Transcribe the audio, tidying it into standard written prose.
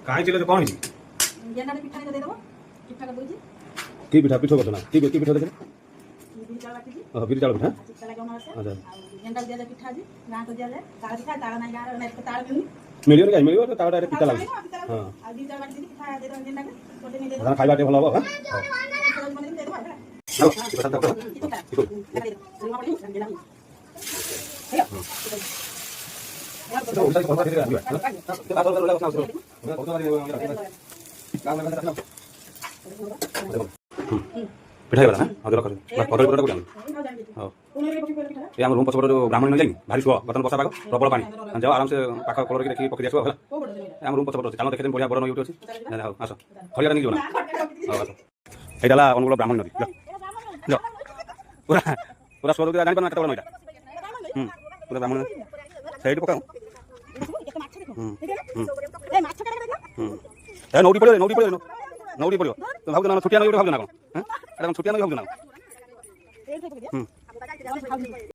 काहे चिल्ले कौन है गेंडा पिठा दे देबो पिठा कर दोजी की पिठा पिठो करना की पिठा देखे बिरी चावल बाटी जी हां बिरी चावल पिठा चिकला के होना अच्छा गेंडा दे दे पिठा जी गां तो दे दे ताड़ा पिठा ताड़ा नहीं गां नहीं ताड़ा भी मिलियो क्या मिलियो तो ताड़ा पिठा लागे हां आ बिरी चावल बाटी जी पिठा दे दो गेंडा के छोटे में दे दो हां खाइबा के भलो हो हां चलो पिठा दे पिठाई बता ना अदर कर पदर पदर को हां ये हम रूम पछपड़ जो ब्राह्मण न जाई भारी सुआ बतन बसा पाक प्रबल पानी जाओ आराम से पाखा कलर के देखि पकि दिसो होला हम रूम पछपड़ चलो देखे बढ़िया बड़ नई उठी हां आसो खलिया नहीं जीवना हां आसो एटाला अनुकूल ब्राह्मण नदी जो पूरा पूरा स्वाद जानि पना कत बड़ नईटा पूरा ब्राह्मण साइड पका नौडी पड़े नौडी पड़ो तो भाव ना छुटिया नहीं भाव ना कौन छुटिया नहीं भाव ना